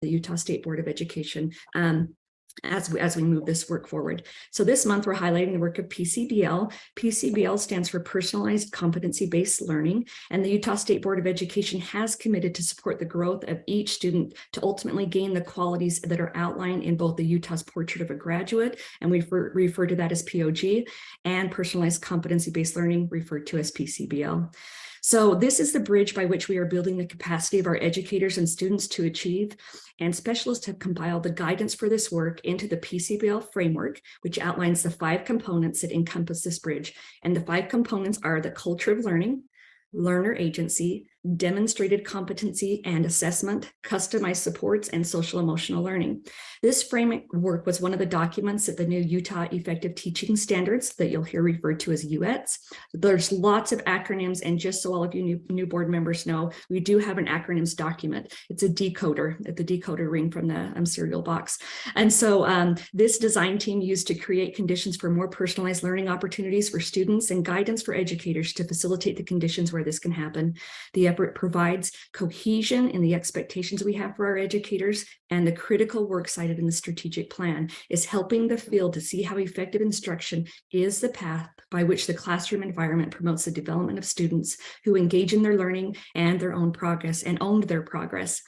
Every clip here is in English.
the Utah State Board of Education as we move this work forward. So this month, we're highlighting the work of PCBL. PCBL stands for Personalized Competency Based Learning, and the Utah State Board of Education has committed to support the growth of each student to ultimately gain the qualities that are outlined in both the Utah's Portrait of a Graduate, and we refer to that as POG, and Personalized Competency Based Learning, referred to as PCBL. So this is the bridge by which we are building the capacity of our educators and students to achieve, and specialists have compiled the guidance for this work into the PCBL framework, which outlines the 5 components that encompass this bridge. And the 5 components are the culture of learning, learner agency, demonstrated competency and assessment, customized supports, and social emotional learning. This framework was one of the documents of the new Utah Effective Teaching Standards that you'll hear referred to as UETs. There's lots of acronyms, and just so all of you new board members know, we do have an acronyms document. It's a decoder, the decoder ring from the cereal box. And so this design team used to create conditions for more personalized learning opportunities for students and guidance for educators to facilitate the conditions where this can happen. The effort provides cohesion in the expectations we have for our educators, and the critical work cited in the strategic plan is helping the field to see how effective instruction is the path by which the classroom environment promotes the development of students who engage in their learning and their own progress and own their progress.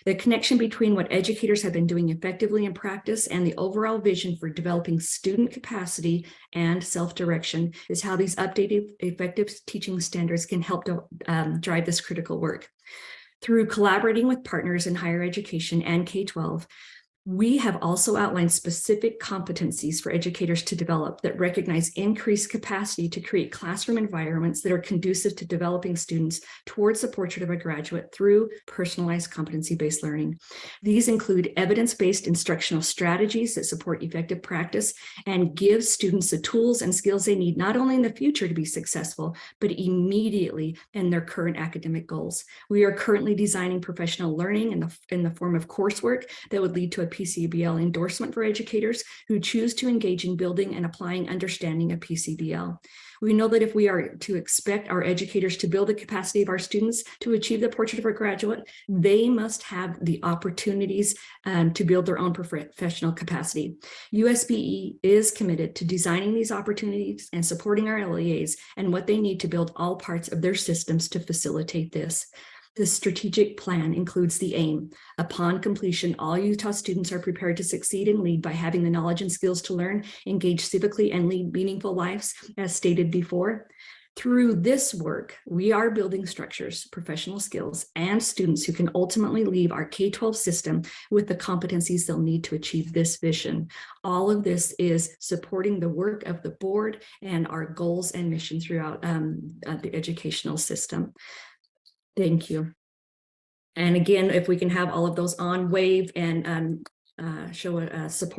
The connection between what educators have been doing effectively in practice and the overall vision for developing student capacity and self-direction is how these updated effective teaching standards can help to drive this critical work. Through collaborating with partners in higher education and K-12, we have also outlined specific competencies for educators to develop that recognize increased capacity to create classroom environments that are conducive to developing students towards the portrait of a graduate through personalized competency-based learning. These include evidence-based instructional strategies that support effective practice and give students the tools and skills they need not only in the future to be successful, but immediately in their current academic goals. We are currently designing professional learning in the form of coursework that would lead to a PCBL endorsement for educators who choose to engage in building and applying understanding of PCBL. We know that if we are to expect our educators to build the capacity of our students to achieve the portrait of a graduate, they must have the opportunities to build their own professional capacity. USBE is committed to designing these opportunities and supporting our LEAs and what they need to build all parts of their systems to facilitate this. The strategic plan includes the aim. Upon completion, all Utah students are prepared to succeed and lead by having the knowledge and skills to learn, engage civically, and lead meaningful lives, as stated before. Through this work, we are building structures, professional skills, and students who can ultimately leave our K-12 system with the competencies they'll need to achieve this vision. All of this is supporting the work of the board and our goals and mission throughout the educational system. Thank you. And again, if we can have all of those on, wave and show a support.